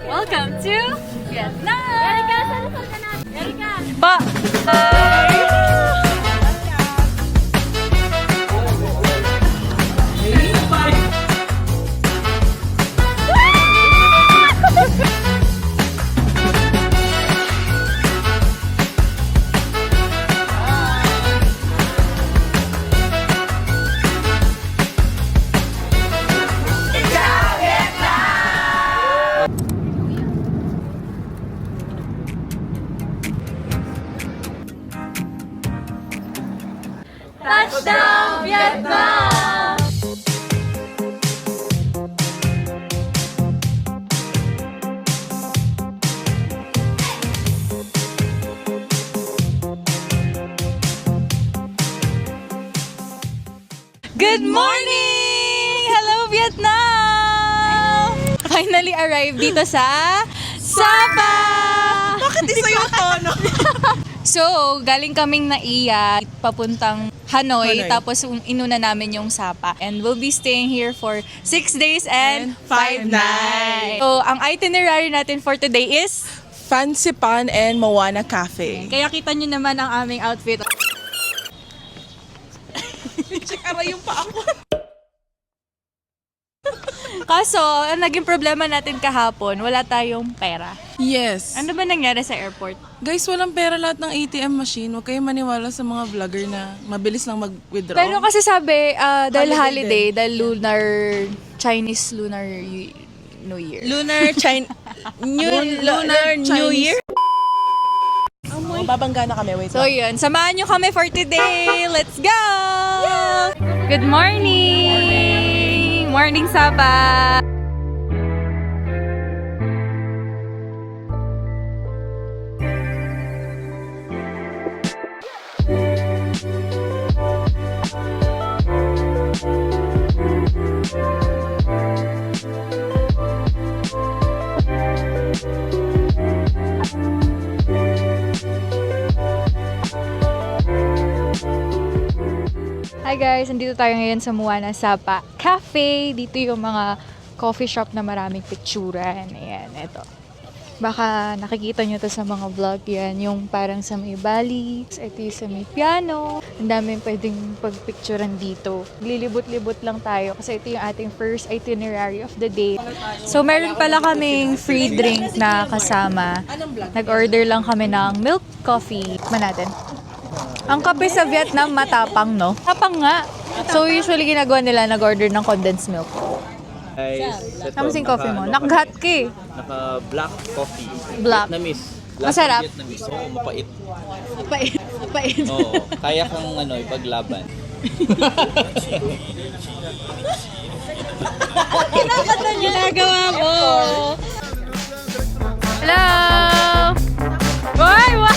Welcome to Vietnam! Erika, saan ka na? Erika! Pa! Touchdown, Vietnam! Good morning! Hello, Vietnam! Finally arrived dito sa Sapa! Bakit isa yung tono? So, galing kaming Naiya, papuntang Hanoi, Hanoi. tapos inuna namin yung Sapa. And we'll be staying here for 6 days and 5 nights. So, ang itinerary natin for today is, Fancy Pan and Moana Cafe. kaya kita nyo naman ang aming outfit. Check aray yung pa ako. Kaso, ang naging problema natin kahapon, wala tayong pera. Yes. Ano ba nangyari sa airport? Guys, walang pera lahat ng ATM machine. Huwag kayong maniwala sa mga vlogger na mabilis lang mag-withdraw. Pero kasi sabi, dahil Holiday holiday, dahil Chinese Lunar New Year. Lunar New Year. Oh, babangga na kami. Wait So yun, samahan nyo kami for today. Let's go! Good morning! Morning, Sapa! Hi guys, nandito tayo ngayon sa Moana Sapa Cafe. Dito yung mga coffee shop na maraming picturean. Ayan, eto. Baka nakikita nyo to sa mga vlog yan. Yung parang sa may Bali. Ito yung sa may piano. Ang daming pwedeng pagpicturean dito. Lilibot-libot lang tayo kasi ito yung ating first itinerary of the day. So meron pala kaming free drink na kasama. Nag-order lang kami ng milk coffee. Tikman natin. Ang kape sa Vietnam matapang, no? Tapang nga. So usually ginagawa nila nag-order ng condensed milk. Guys, ito, Kamusta yung coffee mo? Naka-hot ka eh. Naka-black coffee. Black. Vietnamese. Masarap? Vietnamese. Oo, mapait. Mapait. Mapait. Oo, kaya kang ipaglaban. Kinakata niyo nagawa mo. Hello! Boy! Wow!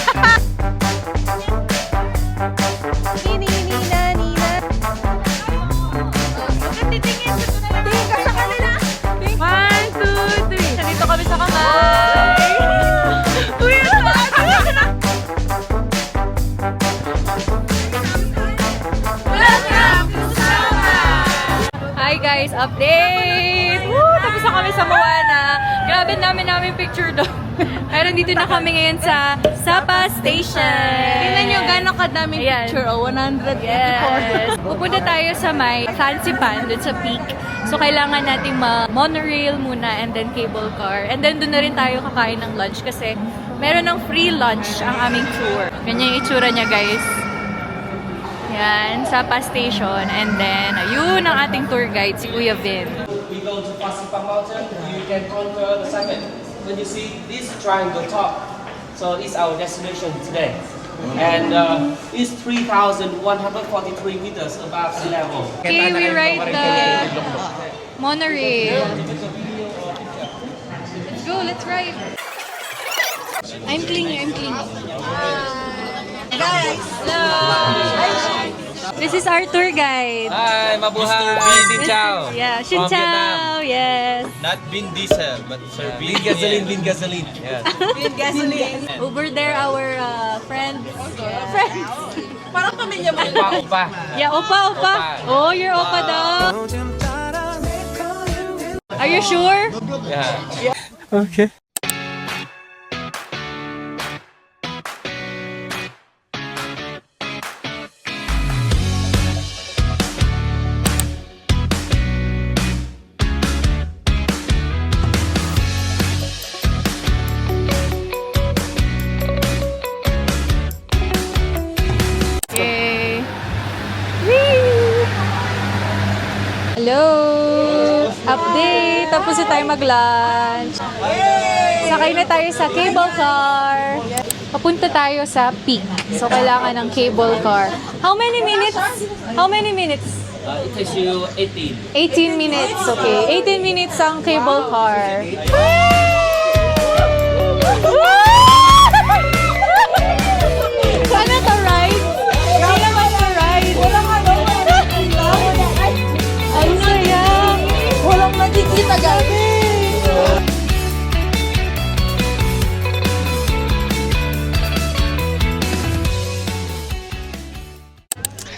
Nina. Titingin ka sa kanila. 1, 2, 3. Nandito kami sa kamay. Uy, welcome to Sapa! Hi guys, update! Woo! Tapos na kami sa Moana. Grabe namin picture doon. Pero dito na kami ngayon sa Sapa Station. Tingnan nyo gano'ng kadaming Ayan. picture. Oh, 100. Yes. Pupunta tayo sa may Fancy Pan, dun sa peak. So, kailangan nating monorail muna and then cable car. And then, dun na rin tayo kakain ng lunch kasi meron ng free lunch ang aming tour. Ganyan yung itsura niya, guys. Yan, Sapa Station. And then, ayun ang ating tour guide, si Kuya Vin. We go to Pasipa Mountain, you can conquer the summit. When you see this triangle top, so it's our destination today. And it's 3,143 meters above sea level. Okay, we ride the monorail. Let's go, let's ride. I'm clingy. Guys, hello! This is our tour guide. Hi, mabuhay! Xin chào! Yeah, Xin From Vietnam. Chào, yes. Not Vin Diesel, but Sir Vin Gasoline. Vin Gasoline. Yes. Over there, our friends. Friends. Parang pamilya mo. Upa. Yeah, opa. Oh, you're opa daw. Are you sure? Yeah. Okay. Okay. Whee! Hello! Update! Tapos na tayo mag-lunch. Sakay na tayo sa cable car. Papunta tayo sa peak. So, kailangan ng cable car. How many minutes? How many minutes? It takes you 18. 18 minutes, okay. 18 minutes ang cable car. Sana to ride? Hindi naman to ride. Walang ano, ang saya. Walang nakikita gabi.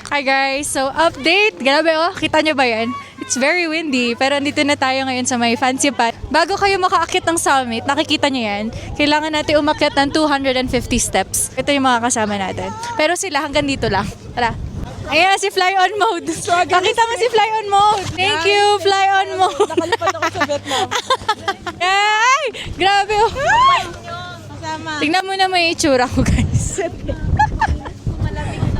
Hi guys! So, update! Grabe oh, kita nyo ba yan? It's very windy, pero andito na tayo ngayon sa may fancy pat. Bago kayo makaakit ng summit, nakikita nyo yan, kailangan natin umakyat ng 250 steps. Ito yung mga kasama natin. Pero sila hanggang dito lang. Tara! Ayan si Fly on mode. Nakita mo si Fly on mode. Thank you, Fly on mode. Nakalipad ako sa Vietnam. Ay! Grabe oh! Tingnan mo naman yung itsura ko guys.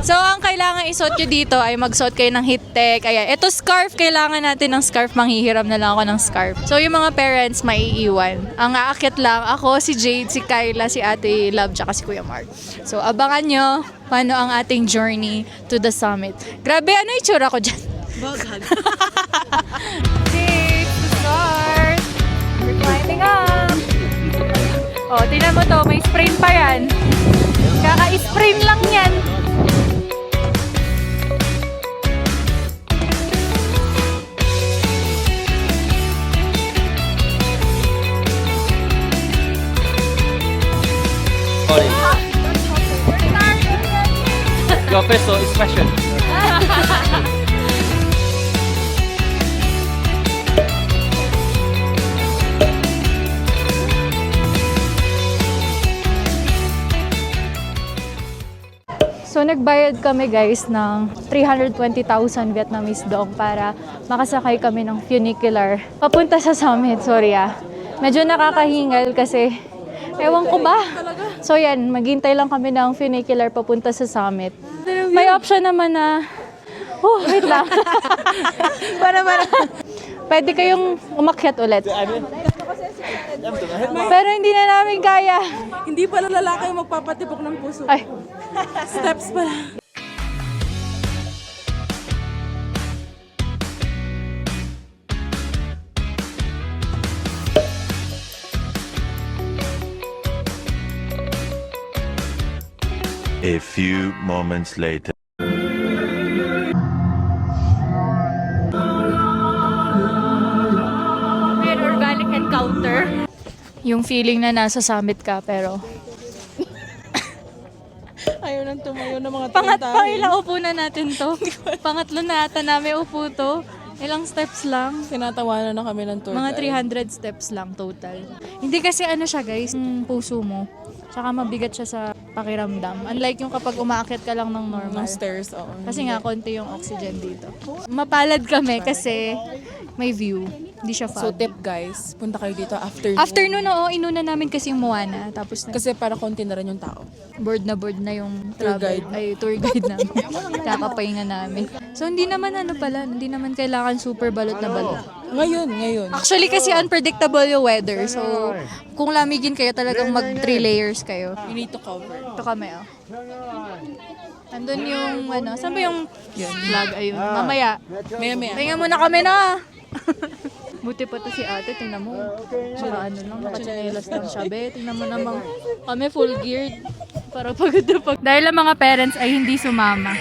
So, ang kailangan isuot nyo dito ay magsuot kayo ng heat tech. Ayan. Ito scarf, kailangan natin ng scarf. Manghihiram na lang ako ng scarf. So, yung mga parents, maiiwan. Ang aakyat lang, ako, si Jade, si Kyla, si Ate Love, tsaka si Kuya Mark. So, abangan nyo paano ang ating journey to the summit. Grabe, ano itsura ko dyan? Baghag. Okay, to start. We're climbing up. Oh, tingnan mo to, may sprain pa yan. Kaka-sprain lang yan. Your peso is special. So, nagbayad kami guys ng 320,000 Vietnamese dong para makasakay kami ng funicular. Papunta sa summit, sorry ah. Medyo nakakahingal kasi ewan ko ba. So yan, maghintay lang kami ng funicular papunta sa summit. May option naman na, wait lang. para. Pwede kayong umakyat ulit. Pero hindi na namin kaya. Hindi pala lalaki yung magpapatibok ng puso. Ay, Steps pala. A few moments later. may organic encounter. Yung feeling na nasa summit ka pero Ayaw nang tumayo ng mga Ilang upo na natin to? Pangatlo na ata namin upo to. Ilang steps lang? Tinatawanan na kami ng tour Mga guide. 300 steps lang total. Hindi kasi ano siya guys, puso mo. Tsaka mabigat siya sa pakiramdam. Unlike yung kapag umaakyat ka lang ng normal. Ng stairs, oo. Kasi nga, konti yung oxygen dito. Mapalad kami kasi may view. Hindi siya So fog. tip guys, punta kayo dito afternoon. Afternoon, oo, inuna namin kasi yung Moana. Tapos na, Kasi para konti na rin yung tao. board na yung Tour guide. tour guide namin. Kakapahinga namin. So, hindi naman hindi naman kailangan super balot na balot. Ngayon. Actually, kasi unpredictable yung weather. So, kung lamigin kayo, talagang mag 3 layers kayo. You need to cover. Ito kami, oh. Andun yung, saan ba yung flag? Ayun, mamaya. Maya. Pahinga muna kami na. Buti pa to si ate, tingnan mo. Nakachanelas lang siya, be. Tingnan mo namang kami full geared. Para pagod na pag... Dahil ang mga parents ay hindi sumama.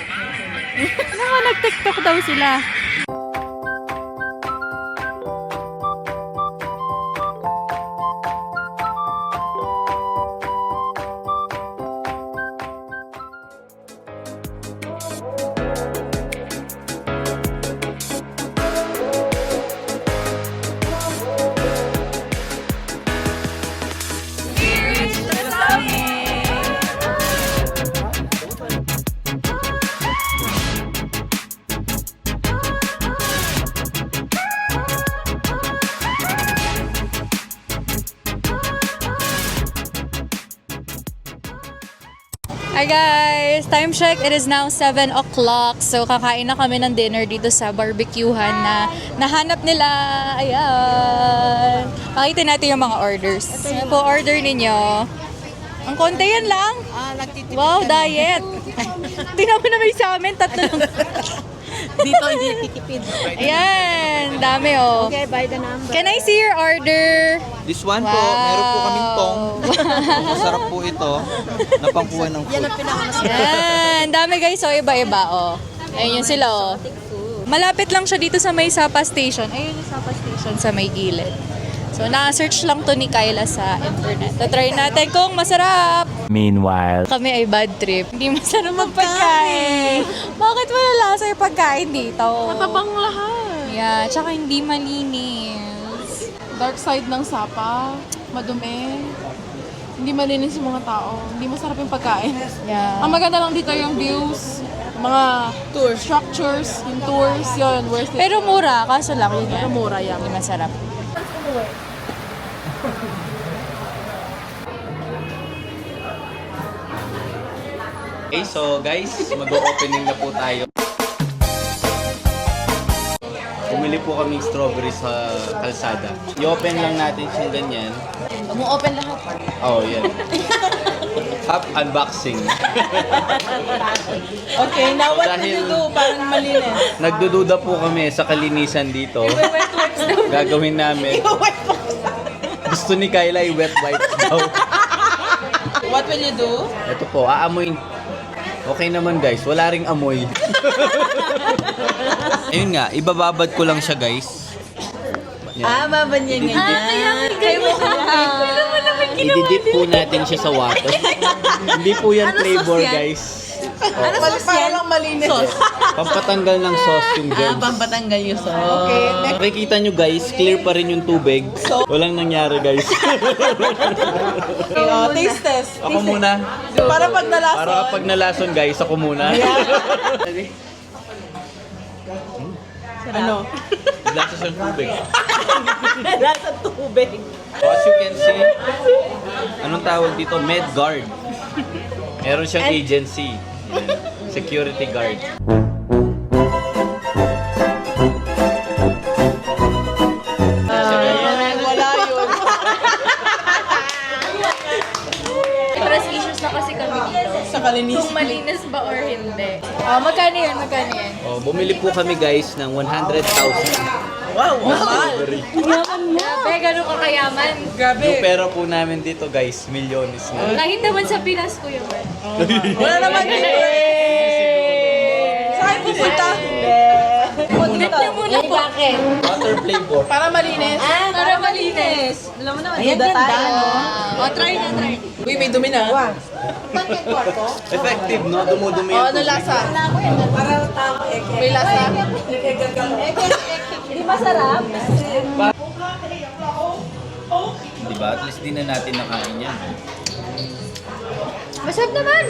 Nag-tiktok daw sila. Hi guys! Time check, it is now 7 o'clock. So kakain na kami ng dinner dito sa barbecuehan na nahanap nila. Ayan! Pakita natin yung mga orders. Ano po order ninyo? Ang konti yan lang. Wow, diet! Tingnan mo na may sa amin, tatlo lang. Dito hindi nakikipid. Ayan, dami oh. Okay, by the number. Can I see your order? This one po, meron po kaming tong. Masarap po ito. Napangkuha ng food. Yan, dami guys, so iba-iba oh. Ayun yun sila oh. Malapit lang siya dito sa may Sapa Station. Ayun yung Sapa Station sa may gilid. So na-search lang to ni Kyla sa internet. Try natin kung masarap. Meanwhile, Kami ay bad trip. Hindi masarap magpagkain. Bakit wala lasa yung pagkain dito? Matabang lahat. Yeah, tsaka hindi malinis. Dark side ng Sapa, madumi. Hindi malinis yung mga tao. Hindi masarap yung pagkain. Yeah. Ang maganda lang dito yung views, mga tour structures, yung tours, yun, worth it. Pero mura, kaso lang yun. Pero mura yan. Hindi masarap. Okay, so guys, mag-opening na po tayo. Bumili po kaming strawberry sa kalsada. I-open lang natin siyang ganyan. Umu-open lahat. Oh, yan. Half unboxing. Okay, now what Dahil- did you do? Parang malinis. Nagdududa po kami sa kalinisan dito. Gagawin namin. Gusto ni Kyla i-wet wipes daw. What will you do? Ito po, aamoy. Okay naman guys, wala ring amoy. Ayun nga, ibababad ko lang siya guys. Yan. Babanyan ganyan. Kayo mo Ididip po natin siya sa water. Hindi po yan flavor guys. Ano sauce yan? Parang malinis. Sauce. Pampatanggal ng sauce yung germs. Pampatanggal yung sauce. Okay. Makikita nyo guys, clear pa rin yung tubig. Walang nangyari guys. Taste test. Ako muna. Para pag nalason. Para kapag nalason guys, ako muna. Ano? Lasa siyang tubig. Nasa tubig. So, as you can see, anong tawag dito? MedGuard. Meron siyang agency. Security guard. Wala yun. Trust issues na kasi kami dito. Sa kalinis. Kung malinis ba or hindi. Oh, magkano yan? Magkano yan? Oh, bumili po kami guys ng 100,000. Wow, mahal. Grabe, ganun ka kayaman. Grabe. Yung pera po namin dito guys, milyones na. Kahit naman sa Pinas ko yun. Wala naman din. Saan pupunta? Trip niyo muna po. Bakit? Water flavor. Para malinis. Para malinis. Alam mo naman, ayan tayo. Oh, try na, try. Uy, may dumi na. Effective, no? Dumudumi yung Ano tubig. lasa? May lasa? Hindi masarap. Diba? At least di na natin nakain yan. Masarap naman.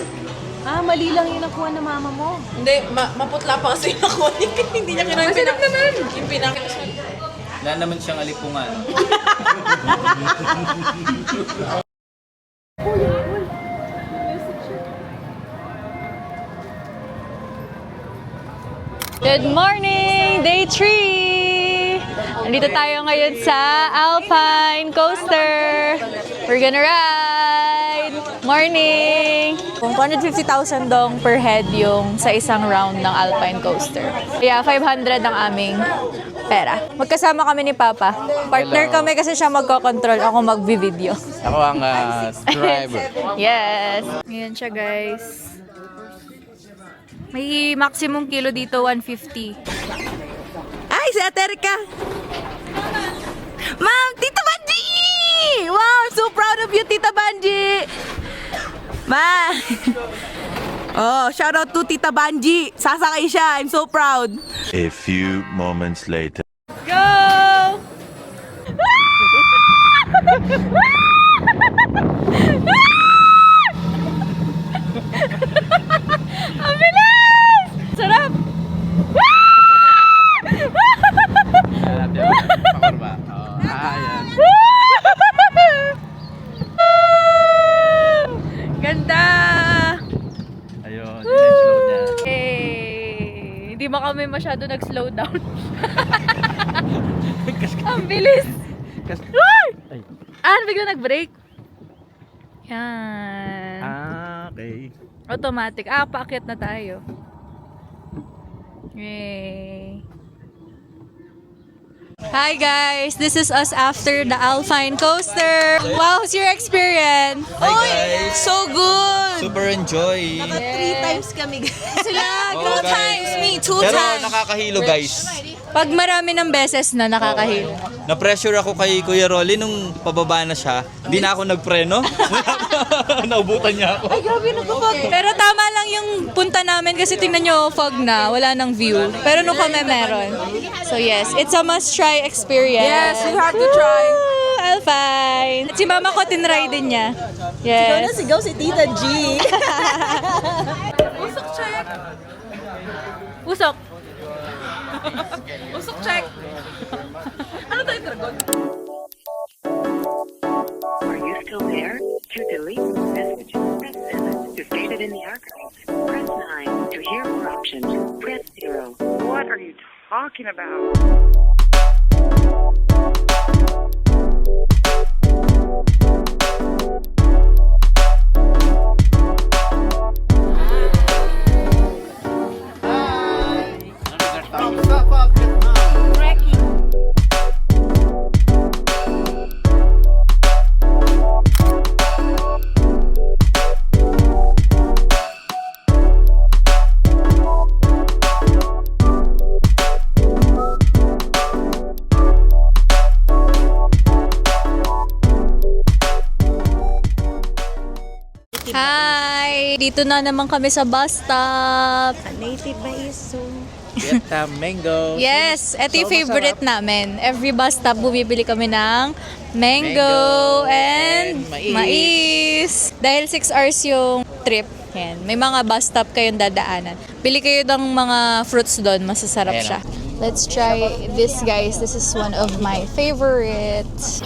Mali lang yung nakuha ng mama mo. Hindi, maputla pa kasi ako. Hindi niya kinain Masarap naman. Yung pinak... Wala naman siyang alipungan. Good morning! Day 3! Nandito tayo ngayon sa Alpine Coaster. We're gonna ride! Morning! 250,000 dong per head yung sa isang round ng Alpine Coaster. Yeah, 500 ang aming pera. Magkasama kami ni Papa. Partner kami kasi siya magkocontrol. Ako magbi-video. Ako ang driver. Yes! Ngayon siya guys. May maximum kilo dito, 150. Ay, si Ate Erika! Ma'am, Tita Banji! Wow, I'm so proud of you, Tita Banji! Ma! Oh, shout out to Tita Banji! Sasakay siya, I'm so proud! a few moments later. Go! Ang bilis! Sarap! Ganda! kami masyado nag-slow down. Ang bilis! Ay! Bigla nag-brake. Yan. Okay. Automatic. Paakyat na tayo. Yay! Hi guys! This is us after the Alpine Coaster. Wow, how's your experience? Hi guys! So good! Super enjoy! 3 times kami. Sila, Oo, guys. Me, 2 Pero times. nakakahilo guys. pag marami ng beses na nakakahilo. Na-pressure ako kay Kuya Rolly nung pababa na siya. Hindi na ako nagpreno. Naubutan niya ako. Pero tama lang yung punta namin kasi tingnan nyo, fog na, wala nang view. Pero nung kami meron. So yes, it's a must-try experience. Yes, you have to try. Alpine. Si mama ko tinry din niya. Yes. Sigaw si Tita G. Usok. Usok check. Ano tayo dragon? Are you still there? To delete this message, press 7. To save it in the archives, press 9. To hear more options, press 0. What are you talking about? Hi! Dito na naman kami sa bus stop. Vietnam mango. Yes, ito yung favorite namin. Every bus stop, bumibili kami ng mango and mais. Dahil 6 hours yung trip. Yan. May mga bus stop kayong dadaanan. Bili kayo ng mga fruits doon, masasarap siya. Let's try this, guys. This is one of my favorites.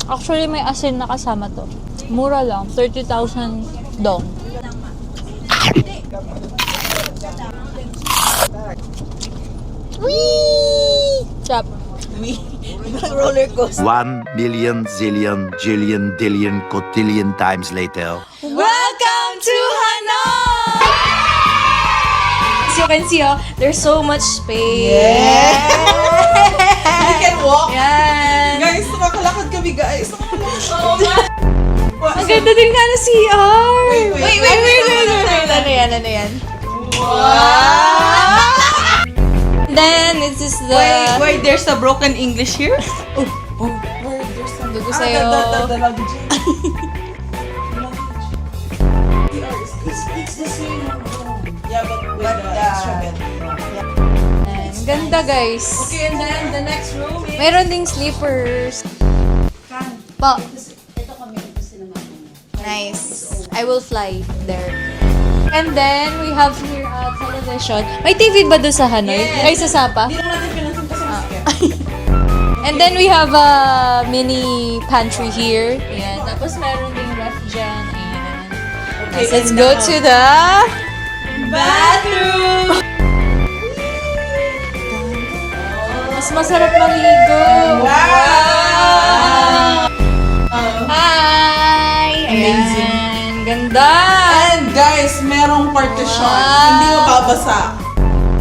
Actually, may asin na kasama to. Mura lang. 30,000 dong. Whee! Chop. Roller coaster. 1 million zillion jillion dillion cotillion times later. Welcome to Hanoi! As you can see, there's so much space. We can walk. Yan. Guys, nakakalakad kami, guys. Ang ganda din nga na CR. Wait. Ano yan? Wow! Then, this is the... Wait, there's a broken English here? Dugo sa'yo. Yeah, but with the extra bed. Ayan, ganda, guys. Okay, and then the next room is... Meron ding sleepers. Pa. Nice. I will fly there. And then, we have here a television. May TV ba doon sa Hanoi? Ay, sa Sapa? Hindi naman natin pinansin kasi And then, we have a mini pantry here. Ayan. Tapos, meron ding ref dyan. Ayan. Okay, Let's and go now- to the... bathroom! Mas masarap maligo. Wow! Hi! Amazing. Ayan. Ganda! And guys, merong partition. Wow. Hindi mababasa.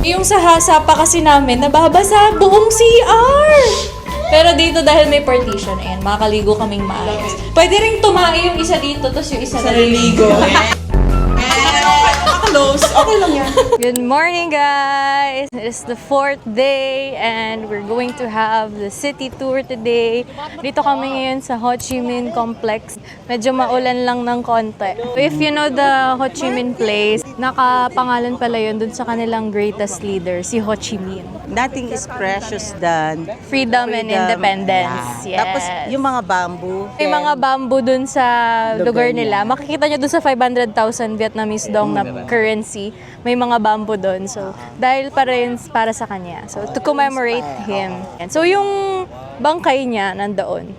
Yung sa Sapa kasi namin, nababasa buong CR! Pero dito dahil may partition, ayan, makakaligo kaming maayos. Pwede rin tumae yung isa dito, tapos yung isa Sariligo. Close. Okay lang yan. Good morning, guys! It's the 4th day and we're going to have the city tour today. Dito kami ngayon sa Ho Chi Minh Complex. Medyo maulan lang ng konti. If you know the Ho Chi Minh Place, nakapangalan pala yun dun sa kanilang greatest leader, si Ho Chi Minh. Nothing is precious than Freedom and independence. Yes. Tapos yung mga bamboo. May mga bamboo dun sa lugar nila. Makikita nyo dun sa 500,000 Vietnamese dong na currency. May mga bamboo dun. So, dahil pa rin para sa kanya. So, to commemorate him. So, yung bangkay niya nandoon.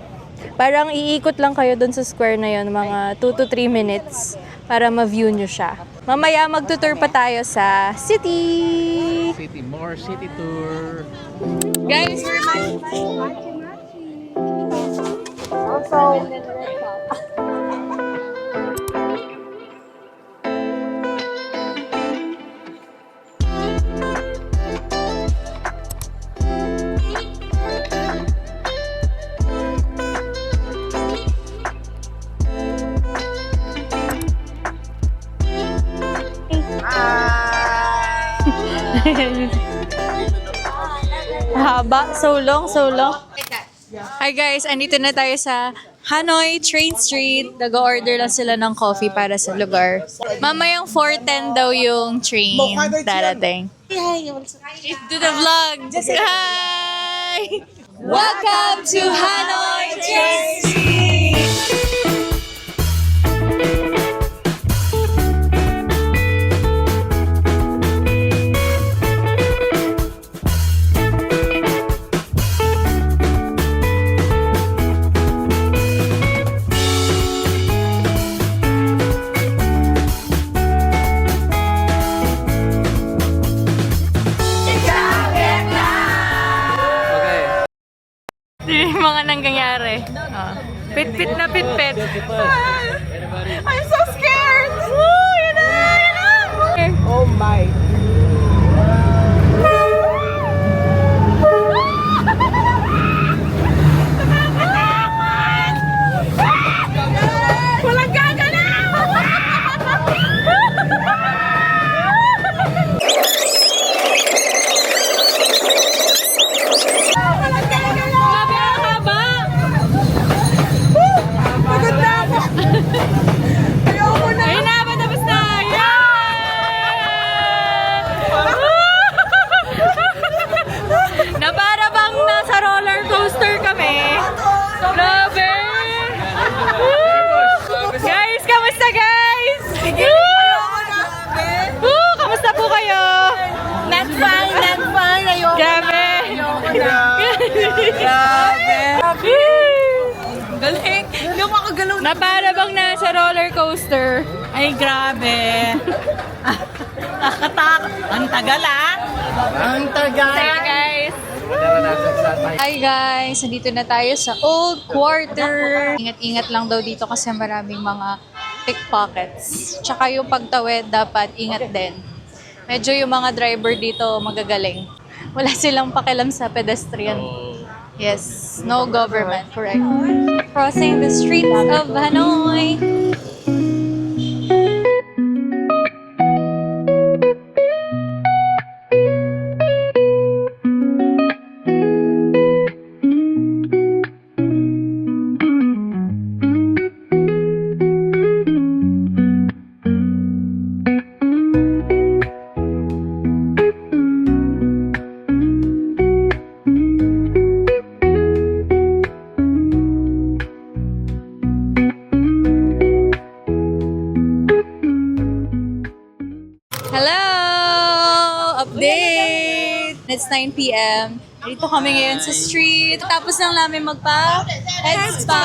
Parang iikot lang kayo dun sa square na yon mga 2 to 3 minutes para ma-view nyo siya. Mamaya magtutour pa tayo sa city. More city tour. Guys, we're haba. So long, so long. Hi guys, andito na tayo sa Hanoi Train Street. Nag-order lang sila ng coffee para sa lugar. Mamayang 4:10 daw yung train darating. To the vlog. Hi! Welcome to Hanoi Train Street! Yung mga nangyayari. Pit-pit na pit-pit. I'm so scared! Woo! Yan na! Yan na! Oh my. Walang gagalaw! Grabe ang haba! Pagod na ako! Ayoko na! Ayun na! Matapos na! Na para bang nasa roller coaster kami. Grabe! Guys, kamusta guys? Kamusta po kayo? Not fine, not fine. Ayoko Grabe! Grabe! Galing! Hindi ako makagalaw Na para bang nasa roller coaster. Ay, grabe. Nakatak. Ang tagal Ang tagal. Hi guys! Hi guys! Nandito na tayo sa Old Quarter. Ingat-ingat lang daw dito kasi maraming mga pickpockets. Tsaka yung pagtawid dapat ingat din. Medyo yung mga driver dito magagaling. Wala silang pakialam sa pedestrian. Yes, no government, correct. Crossing the streets of Hanoi. Hello! Update! It's 9 p.m. Dito kami ngayon sa street. Tapos lang namin magpa-head spa.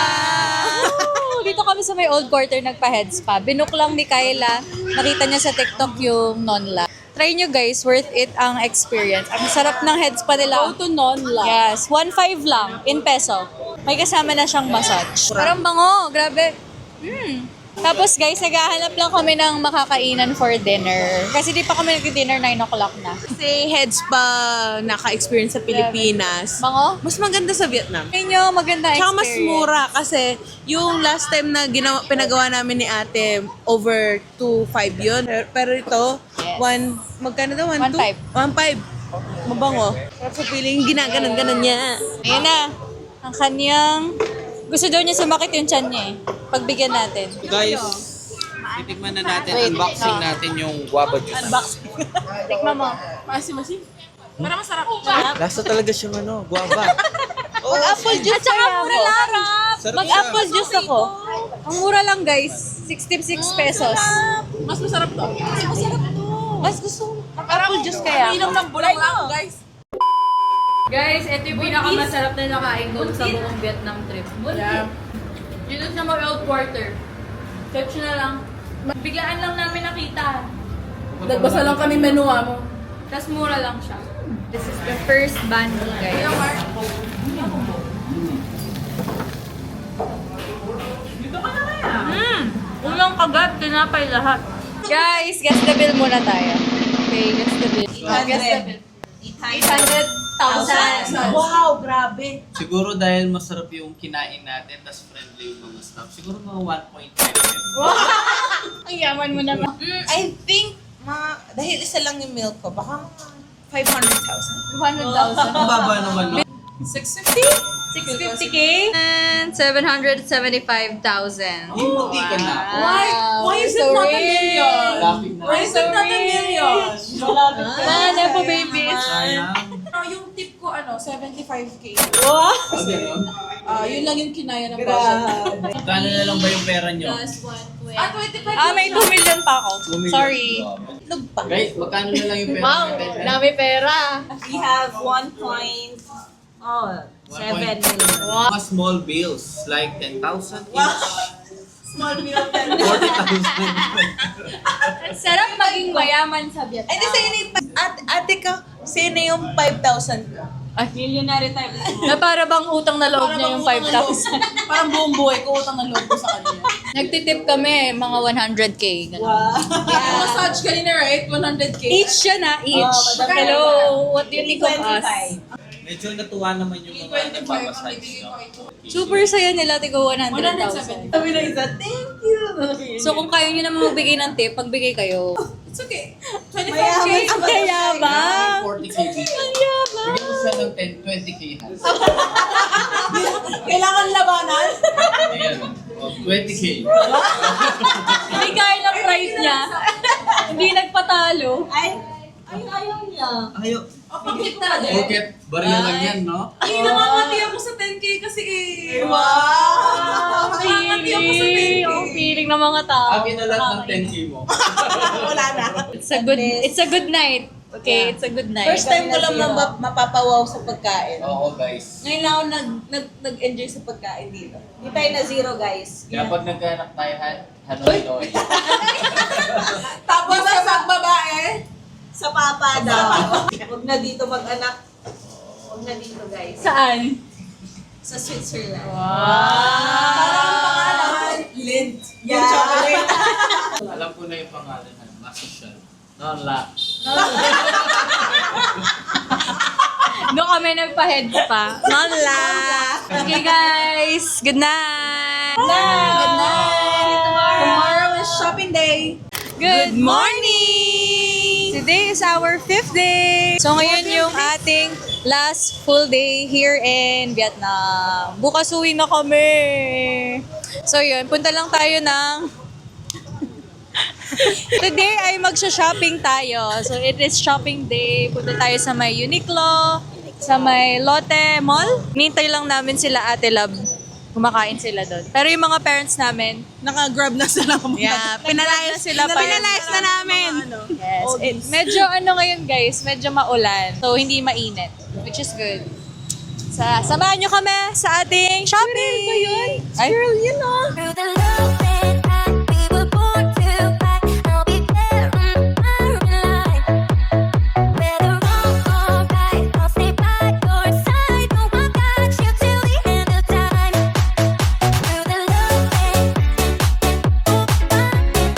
Woo! Dito kami sa may old quarter nagpa-head spa. Binook lang ni Kyla. Nakita niya sa TikTok yung Nonla. Try nyo guys, worth it ang experience. Ang sarap ng head spa nila. Go to Nonla. Yes, 1.5 lang in peso. May kasama na siyang massage. Parang bango, grabe. Tapos guys, naghahanap lang kami ng makakainan for dinner. Kasi di pa kami nag-dinner, 9 o'clock na. Kasi heads pa naka-experience sa Pilipinas. Bango? Mas maganda sa Vietnam. Inyo, maganda Tsaka experience. mas mura kasi yung last time na pinagawa namin ni ate, over 2.5 yun. Pero ito, Yes. magkano daw? 1.5. 1.5. Mabango. Pero sa piling, ginaganon-ganon niya. Ayun na. Ang kanyang... Gusto daw niya sumakit yung tiyan niya eh. Pagbigyan natin. Guys, titikman na natin, unboxing natin yung guava juice. Tikman mo. Masim-masim. Para masarap. Lasa talaga siyang guava. Mag-apple juice. At saka mura lang. Sarap Mag-apple siya. juice ako. Ang mura lang guys. 66 pesos. Mas masarap to. Mas masarap to. Mas gusto apple juice kaya. Inom ng bulang lang, guys. Guys, ito yung pinakamasarap na nakain ko sa buong Vietnam trip. Yeah. Dito sa mga old quarter. Search na lang. Biglaan lang namin nakita. Nagbasa lang kami menu mo. Tapos mura lang siya. This is the first bando, guys. Unang kagat, tinapay lahat. Guys, guess the bill muna tayo. Okay, guess the bill. Guess the bill. 800,000. Wow, grabe. Siguro dahil masarap yung kinain natin, tas friendly yung mga staff. Siguro mga 1.5. Ang yaman mo naman. I think, dahil isa lang yung milk ko, baka mga 500,000. 200,000. Ang baba naman, no? 650k and 775,000. Hindi ka na. Why is it not a million? Lapit na. Why is it not a million? Mana po, babies. Sayang. Yung tip ko, 75k. O, ganun. Yun lang yung kinaya ng budget. Magkano na lang ba yung pera nyo? 25. May 2 million pa ako. 2 million. Sorry. Guys, magkano na lang yung pera Wow, natin? dami pera. We have 1.7 million. Mga small bills, like 10,000 each. Small meal 10. 40,000. Ang sarap maging mayaman sa Vietnam. Ay, di sa'yo ate ka, sino yung 5,000 ka? Millionary type. Na para bang utang na loob niya yung 5,000. Parang buong buhay ko utang ng loob ko sa kanya. Nagtitip kami, mga 100k. Ganun. Yung massage kanina, right? 100k. Each siya na, each. Hello, what do you think of us? Medyo natuwa naman yung mga nagpapassage. No? Super saya nila, tigo 100,000. 170. Sabi na isa, thank you. So kung kaya nyo naman magbigay ng tip, pagbigay kayo. It's okay. Mayaman 25k. Ang yabang! 40k each. Ang yabang! Bigyan mo siya ng 20k has. Kailangan labanan? Ayan. O, 20k. Hindi kaya ng price niya. Hindi nagpatalo. Ayaw niya. Ayaw. Pag-tip na din. Okay, barya lang yan, no? Ay, namamati ako sa 10k kasi Wow! Ang feeling ng mga tao. Akin na lahat ng 10k mo. Wala na. It's a good night. Okay, it's a good night. First time ko lang mapapawaw sa pagkain. Oo, guys. Ngayon lang ako nag-enjoy sa pagkain dito. Hindi tayo na zero, guys. Kaya pag nagkanak tayo, Hanoi Noi. Tapos sa pagbabae, Sa papa daw. Huwag na dito mag-anak. Huwag na dito, guys. Saan? Sa Switzerland. parang pangalan, Lind. Yung chocolate. Alam ko na yung pangalan na. Masosyal. Nola. No kami nagpa-heads pa. Nola! Okay guys, good night! Good night. Tomorrow is shopping day. Good morning! Today is our 5th day. So ngayon yung ating last full day here in Vietnam. Bukas uwi na kami. So yun, punta lang tayo ng... Today ay magsha-shopping tayo. So it is shopping day. Punta tayo sa may Uniqlo, sa may Lotte Mall. Nintay lang namin sila Ate Love. Kumakain sila doon. Pero yung mga parents namin, Naka-grab na sila. yeah, pinalayas sila pa. Pinalayas na namin. Yes. Medyo ngayon guys, medyo maulan. So hindi mainit, which is good. Samahan nyo kami sa ating shopping. Squirrel ba yun? Squirrel yun oh. Through the love that we were born to fight, I'll be there in my life. Whether wrong or right, I'll stay by your side. No, I got you till the end of time. Through the love that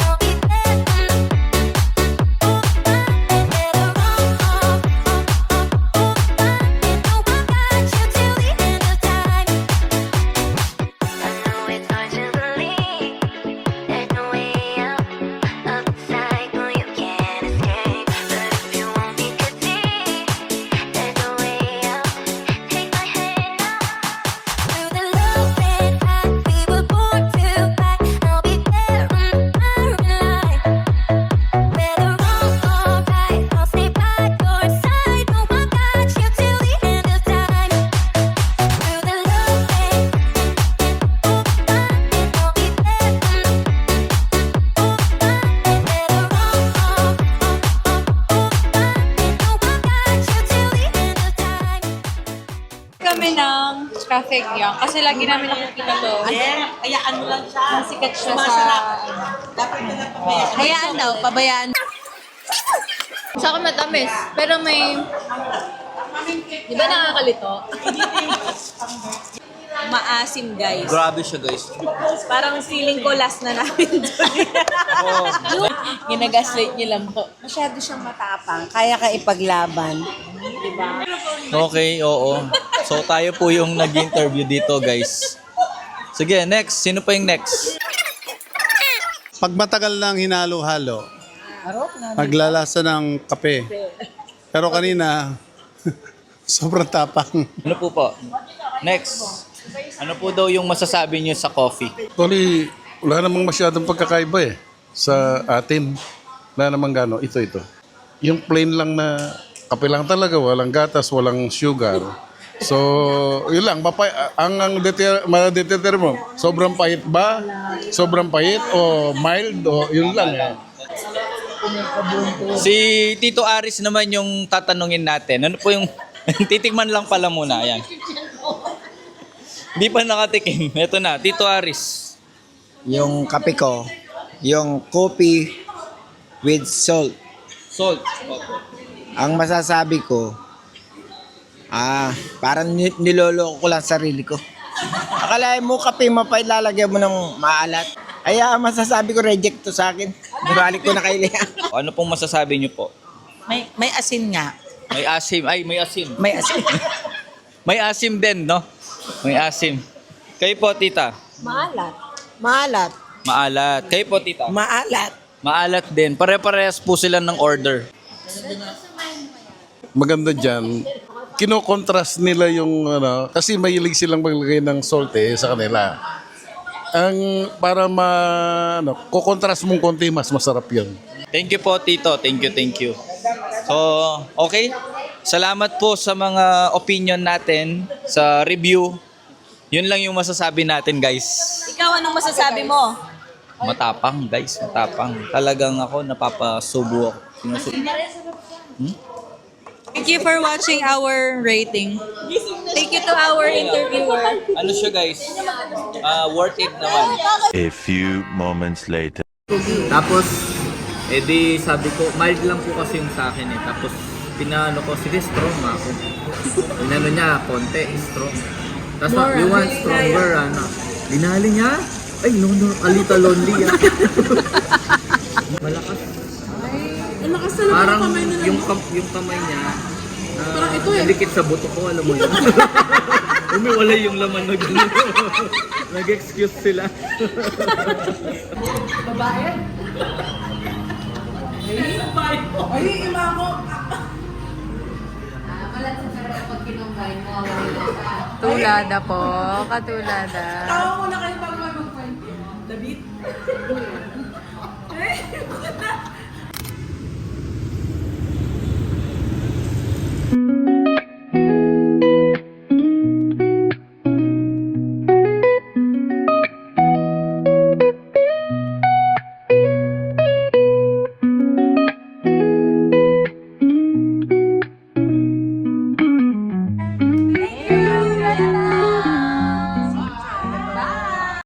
I'll be there in my life. Whether wrong or right, no, I got you till the end of time. I know it's hard to believe. kami ng Cafe Gyang kasi lagi namin nakikita to. Hayaan mo lang siya. Sikat siya Sumasarap. sa... Dapat na lang pabayaan. Hayaan daw, pabayaan. Sa akin matamis, pero may... Di ba nakakalito? Maasim, guys. Grabe siya, guys. Parang feeling ko last na namin doon. Ginagaslight niyo lang po. Masyado siyang matapang. Kaya ka ipaglaban. Diba? Okay, oo. So tayo po yung nag-interview dito, guys. Sige, next. Sino pa yung next? Pag matagal lang hinalo-halo, maglalasa ng kape. Pero kanina, sobrang tapang. Ano po po? Next. Ano po daw yung masasabi niyo sa coffee? Actually, wala namang masyadong pagkakaiba eh. Sa atin, wala namang gano. Ito. Yung plain lang na kape lang talaga, walang gatas, walang sugar. So, yun lang. Ang ma-deter mo, sobrang pahit ba? Sobrang pahit o mild o yun lang eh. Si Tito Aris naman yung tatanungin natin. Ano po yung... Titikman lang pala muna. Ayan. Di pa nakatikim. Ito na, Tito Aris. Yung kape ko, yung coffee with salt. Salt. Ang masasabi ko, parang niloloko ko lang sarili ko. Akalain mo kape mapait, lalagyan mo ng maalat. Kaya ang masasabi ko, reject to sa akin. Bumalik ko na kay Lea. Ano pong masasabi niyo po? May asin nga. May asim. Ay, may asim. May asin. May asim din, no? May asim. Kayo po, tita? Maalat. Maalat. Maalat. Kayo po, tita? Maalat. Maalat din. Pare-parehas po sila ng order. Maganda dyan, kinokontrast nila yung kasi mahilig silang maglagay ng salt sa kanila. Ang para kukontrast mong konti, mas masarap yun. Thank you po, Tito. Thank you. So, okay. Salamat po sa mga opinion natin sa review. Yun lang yung masasabi natin, guys. Ikaw, anong masasabi mo? Matapang, guys. Matapang. Talagang ako, napapasubo ako. Thank you for watching our rating. Thank you to our interviewer. Ano siya, guys? Worth it naman. A few moments later. Tapos, edi sabi ko, mild lang po kasi yung sa akin eh. Tapos, pinano ko, sige, strong ako. Pinano niya, konti, strong. Tapos, you want stronger, ano. Binali niya, ay, no, a little lonely, ah. Malakas. Ang lakas talaga Parang ng kamay na lang. yung kamay niya, Parang ito eh. nalikit sa buto ko, alam mo yun. Umiwalay yung laman na gano'n. Nag-excuse sila. Babae? Ay, ima ko. Tulada po, katulada. Tawa mo na kayo bago mag-find. David?